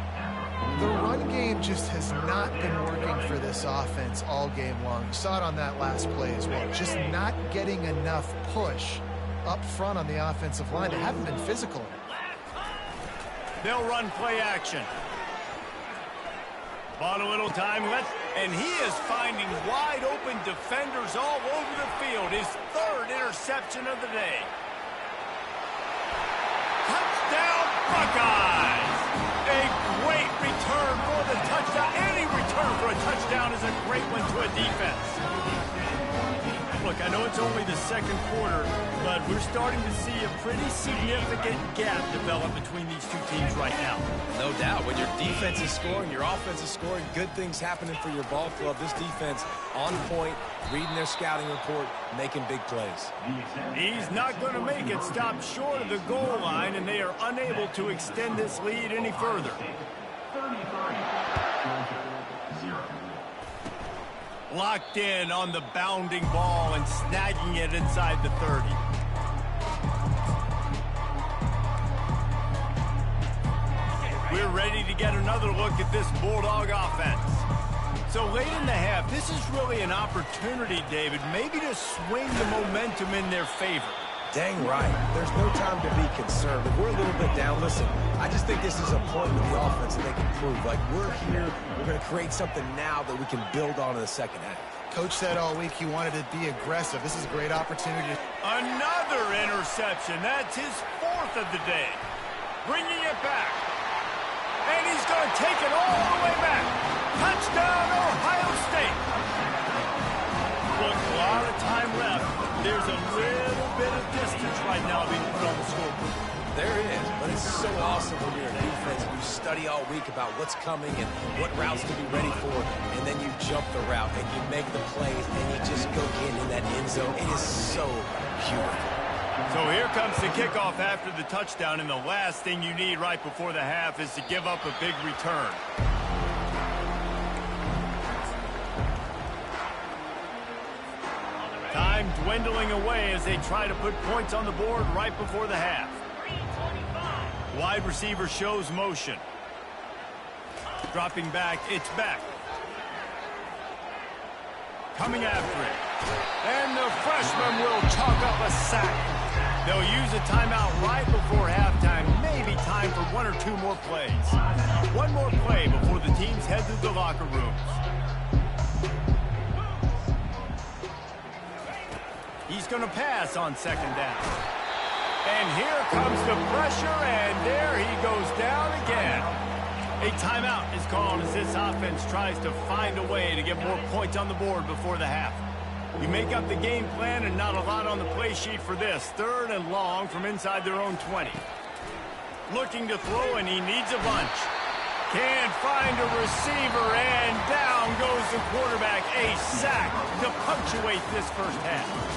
The run game just has not been working for this offense all game long. You saw it on that last play as well. Just not getting enough push up front on the offensive line. They haven't been physical. They'll run play action. Bought a little time left, and he is finding wide open defenders all over the field. His third interception of the day. Touchdown, Buckeyes! A great return for the touchdown. Any return for a touchdown is a great one to a defense. Look, I know it's only the second quarter, but we're starting to see a pretty significant gap develop between these two teams right now. No doubt. When your defense is scoring, your offense is scoring, good things happening for your ball club. This defense on point, reading their scouting report, making big plays. He's not going to make it. Stop short of the goal line, and they are unable to extend this lead any further. 33, Georgia, 0. Locked in on the bounding ball and snagging it inside the 30. We're ready to get another look at this Bulldog offense. So late in the half, this is really an opportunity, David, maybe to swing the momentum in their favor. Dang right. There's no time to be concerned. If we're a little bit down, listen, I just think this is a point with the offense that they can prove. Like, we're here, we're going to create something now that we can build on in the second half. Coach said all week he wanted to be aggressive. This is a great opportunity. Another interception. That's his fourth of the day. Bringing it back. And he's going to take it all the way back. Touchdown, Ohio State. Look, a lot of time left. There's a little bit of distance right now being put on the scoreboard. There is, but it's so awesome when you're in defense and you study all week about what's coming and what routes to be ready for, and then you jump the route and you make the plays and you just go get in that end zone. It is so beautiful. So here comes the kickoff after the touchdown, and the last thing you need right before the half is to give up a big return. Time dwindling away as they try to put points on the board right before the half. Wide receiver shows motion. Dropping back, it's back. Coming after it. And the freshman will chalk up a sack. They'll use a timeout right before halftime. Maybe time for one or two more plays. One more play before the teams head to the locker rooms. He's going to pass on second down. And here comes the pressure, and there he goes down again. A timeout is called as this offense tries to find a way to get more points on the board before the half. You make up the game plan and not a lot on the play sheet for this. 3rd and long from inside their own 20. Looking to throw, and he needs a bunch. Can't find a receiver, and down goes the quarterback. A sack to punctuate this first half.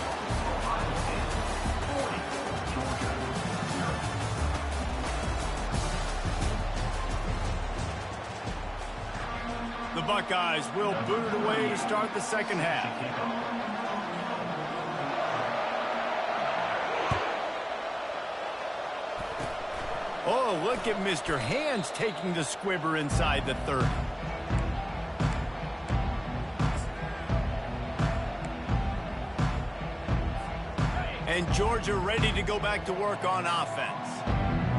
The Buckeyes will boot it away to start the second half. Oh, look at Mr. Hands taking the squibber inside the 30. And Georgia ready to go back to work on offense.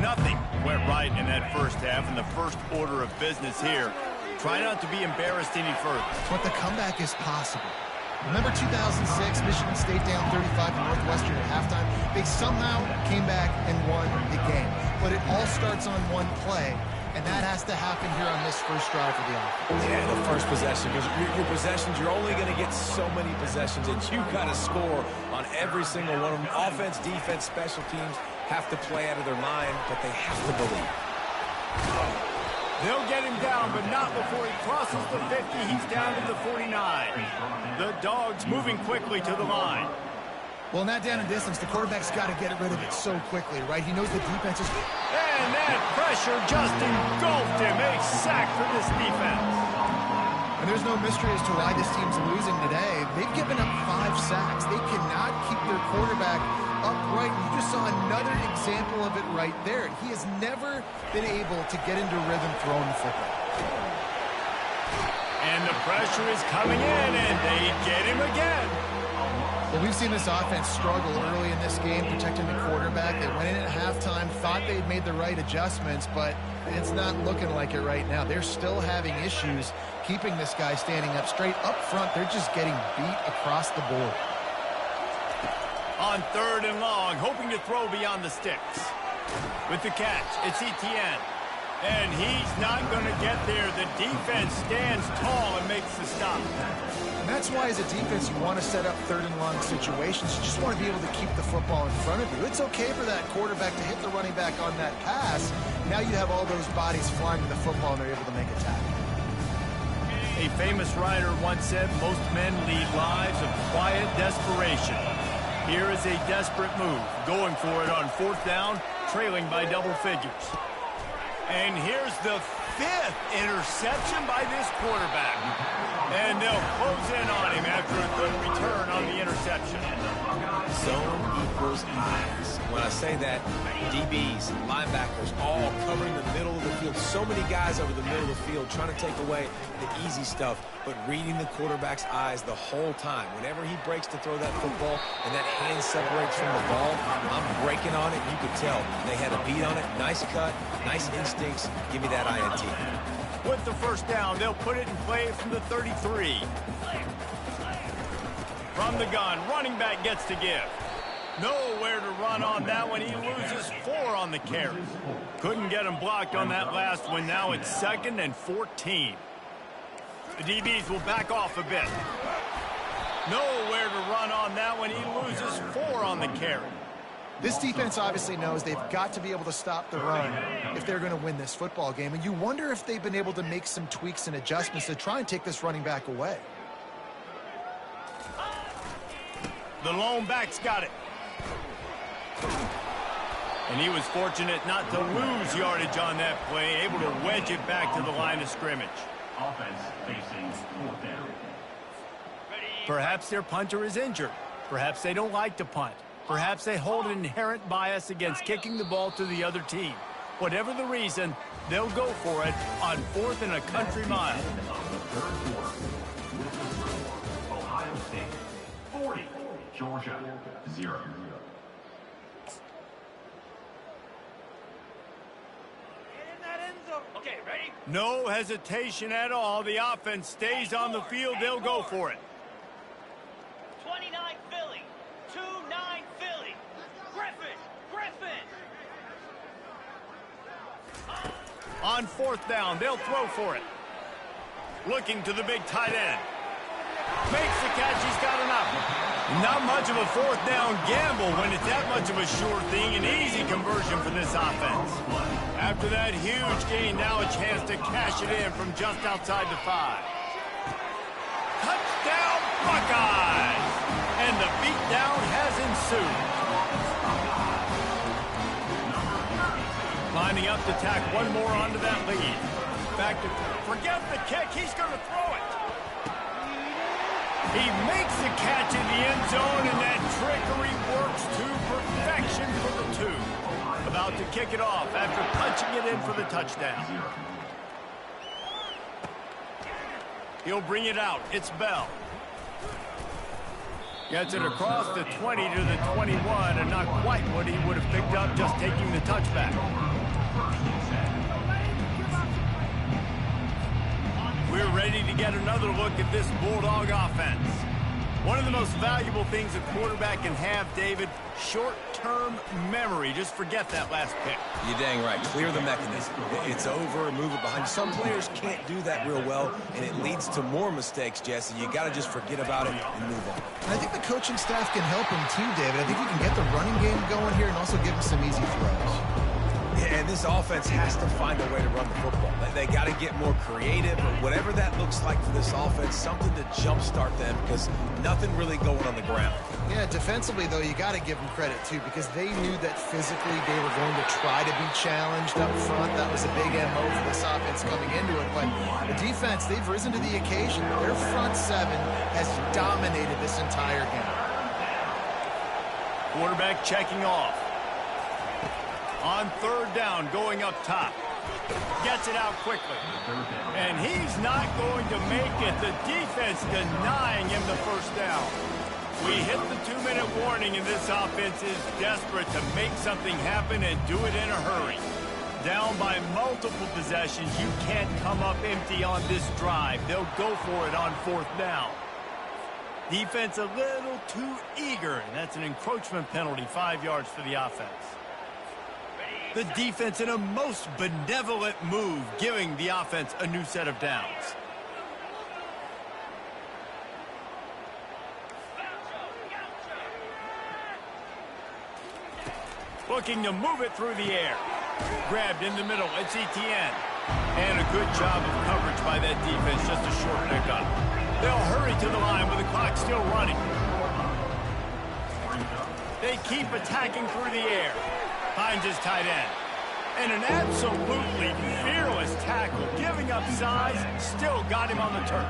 Nothing went right in that first half, and the first order of business here. Try not to be embarrassed any further. But the comeback is possible. Remember 2006, Michigan State down 35 to Northwestern at halftime? They somehow came back and won the game. But it all starts on one play, and that has to happen here on this first drive of the offense. Yeah, the first possession. Because your possessions, you're only going to get so many possessions, and you got to score on every single one of them. Offense, defense, special teams have to play out of their mind, but they have to believe. They'll get him down, but not before he crosses the 50. He's down to the 49. The Dogs moving quickly to the line. Well, in that down and distance, the quarterback's got to get rid of it so quickly, right? He knows the defense is... And that pressure just engulfed him. A sack for this defense. And there's no mystery as to why this team's losing today. They've given up 5 sacks. They cannot keep their quarterback upright. You just saw another example of it right there. He has never been able to get into rhythm throwing the football. And the pressure is coming in, and they get him again. Well, we've seen this offense struggle early in this game, protecting the quarterback. They went in at halftime, thought they'd made the right adjustments, but it's not looking like it right now. They're still having issues keeping this guy standing up straight. Up front, they're just getting beat across the board. On 3rd and long, hoping to throw beyond the sticks. With the catch, it's Etienne. And he's not going to get there. The defense stands tall and makes the stop. And that's why, as a defense, you want to set up 3rd and long situations. You just want to be able to keep the football in front of you. It's okay for that quarterback to hit the running back on that pass. Now you have all those bodies flying to the football, and they're able to make a tackle. A famous writer once said, most men lead lives of quiet desperation. Here is a desperate move, going for it on 4th down, trailing by double figures. And here's the 5th interception by this quarterback. And they'll close in on him after a good return on the interception. Zone equals eyes. When I say that, DBs, linebackers, all covering the middle of the field. So many guys over the middle of the field trying to take away the easy stuff, but reading the quarterback's eyes the whole time. Whenever he breaks to throw that football and that hand separates from the ball, I'm breaking on it. You could tell they had a beat on it. Nice cut, nice instincts. Give me that INT. With the first down, they'll put it in play from the 33. From the gun, running back gets to give. Nowhere to run on that one. He loses 4 on the carry. Couldn't get him blocked on that last one. Now it's 2nd and 14. The DBs will back off a bit. Nowhere to run on that one. He loses 4 on the carry. This defense obviously knows they've got to be able to stop the run if they're going to win this football game. And you wonder if they've been able to make some tweaks and adjustments to try and take this running back away. The lone back's got it. And he was fortunate not to lose yardage on that play, able to wedge it back to the line of scrimmage. Offense facing 4th down. Perhaps their punter is injured. Perhaps they don't like to punt. Perhaps they hold an inherent bias against kicking the ball to the other team. Whatever the reason, they'll go for it on 4th and a country mile. Ohio State 40, Georgia 0. Okay, ready? No hesitation at all. The offense stays on the field. They'll go for it. 29 Philly. 2-9 Philly. Griffin. On 4th down, they'll throw for it. Looking to the big tight end. Makes the catch. He's got enough. Not much of a fourth down gamble when it's that much of a sure thing. An easy conversion for this offense. After that huge gain, now a chance to cash it in from just outside the 5. Touchdown, Buckeyes! And the beatdown has ensued. Lining up to tack one more onto that lead. Back to forget the kick. He's going to throw it. He makes the catch in the end zone, and that trickery works to perfection for the 2. About to kick it off after punching it in for the touchdown. He'll bring it out. It's Bell. Gets it across the 20 to the 21, and not quite what he would have picked up just taking the touchback. We're ready to get another look at this Bulldog offense. One of the most valuable things a quarterback can have, David, short-term memory. Just forget that last pick. You're dang right. Clear the mechanism. It's over and move it behind. Some players can't do that real well, and it leads to more mistakes, Jesse. You got to just forget about it and move on. And I think the coaching staff can help him too, David. I think you can get the running game going here and also give him some easy throws. Yeah, and this offense has to find a way to run the football. They got to get more creative, or whatever that looks like for this offense, something to jumpstart them, because nothing really going on the ground. Yeah, defensively, though, you got to give them credit, too, because they knew that physically they were going to try to be challenged up front. That was a big MO for this offense coming into it. But the defense, they've risen to the occasion. Their front 7 has dominated this entire game. Quarterback checking off. On third down, going up top. Gets it out quickly. And he's not going to make it. The defense denying him the first down. We hit the 2-minute warning, and this offense is desperate to make something happen and do it in a hurry. Down by multiple possessions, you can't come up empty on this drive. They'll go for it on fourth down. Defense a little too eager, and that's an encroachment penalty, 5 yards for the offense. The defense in a most benevolent move, giving the offense a new set of downs. Looking to move it through the air. Grabbed in the middle, it's Etienne. And a good job of coverage by that defense, just a short pickup. They'll hurry to the line with the clock still running. They keep attacking through the air. Finds his tight end. And an absolutely fearless tackle, giving up size, still got him on the turf.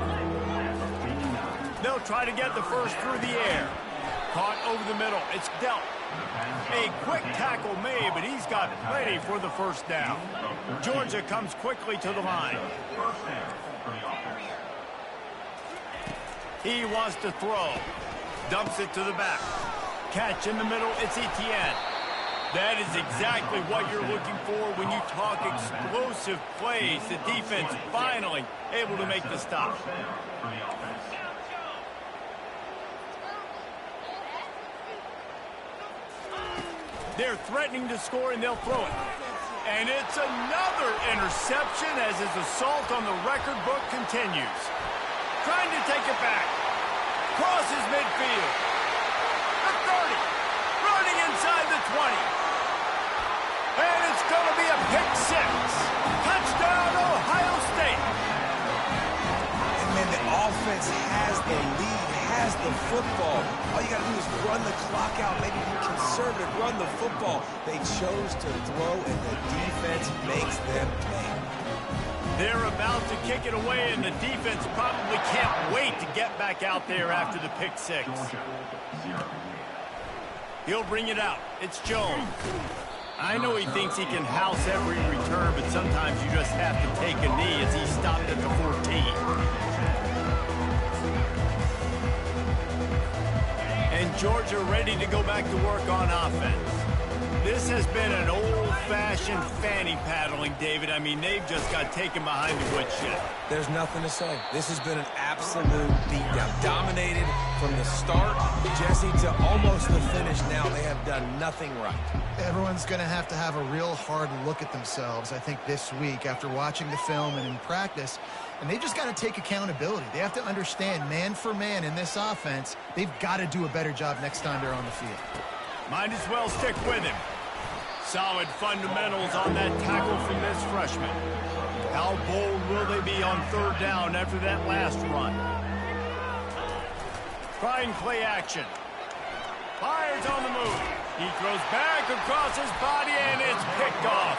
They'll try to get the first through the air. Caught over the middle, it's dealt. A quick tackle made, but he's got plenty for the first down. Georgia comes quickly to the line. He wants to throw. Dumps it to the back. Catch in the middle, it's Etienne. That is exactly what you're looking for when you talk explosive plays. The defense finally able to make the stop. They're threatening to score, and they'll throw it. And it's another interception as his assault on the record book continues. Trying to take it back. Crosses midfield. The 30. Running inside the 20. And it's going to be a pick 6. Touchdown, Ohio State. And man, the offense has the lead, has the football. All you got to do is run the clock out, maybe be conservative, run the football. They chose to throw, and the defense makes them pay. They're about to kick it away, and the defense probably can't wait to get back out there after the pick 6. He'll bring it out. It's Jones. I know he thinks he can house every return, but sometimes you just have to take a knee as he stopped at the 14. And Georgia ready to go back to work on offense. This has been an old-fashioned fanny paddling, David. I mean, they've just got taken behind the woodshed. There's nothing to say. This has been an absolute beatdown. Dominated for From the start, Jesse, to almost the finish now, they have done nothing right. Everyone's going to have a real hard look at themselves, I think, this week after watching the film and in practice. And they just got to take accountability. They have to understand, man for man in this offense, they've got to do a better job next time they're on the field. Might as well stick with him. Solid fundamentals on that tackle from this freshman. How bold will they be on third down after that last run? Trying play action. Fires on the move. He throws back across his body, and it's picked off.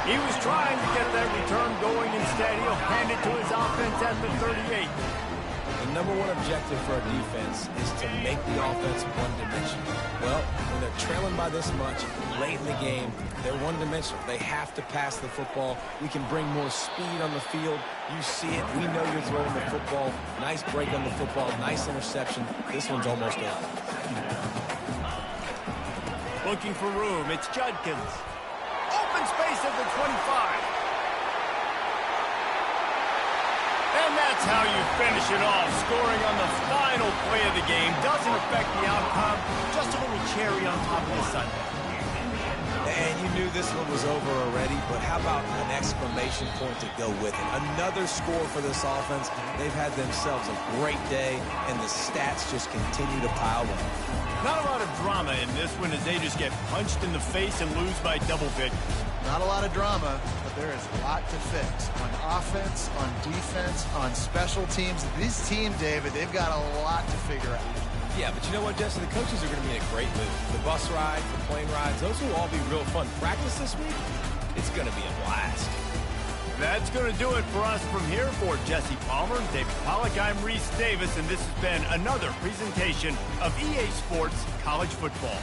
He was trying to get that return going. Instead, he'll hand it to his offense at the 38. The number one objective for a defense is to make the offense one-dimensional. Well, when they're trailing by this much, late in the game, they're one-dimensional. They have to pass the football. We can bring more speed on the field. You see it. We know you're throwing the football. Nice break on the football. Nice interception. This one's almost over. Looking for room. It's Judkins. Open space at the 25. And that's how you finish it off. Scoring on the final play of the game doesn't affect the outcome. Just a little cherry on top of the sundae. And you knew this one was over already, but how about an exclamation point to go with it? Another score for this offense. They've had themselves a great day, and the stats just continue to pile up. Not a lot of drama in this one as they just get punched in the face and lose by double figures. Not a lot of drama, but there is a lot to fix. On offense, on defense, on special teams. This team, David, they've got a lot to figure out. Yeah, but you know what, Jesse? The coaches are going to be in a great mood. The bus rides, the plane rides, those will all be real fun. Practice this week, it's going to be a blast. That's going to do it for us from here. For Jesse Palmer, David Pollack, I'm Reese Davis, and this has been another presentation of EA Sports College Football.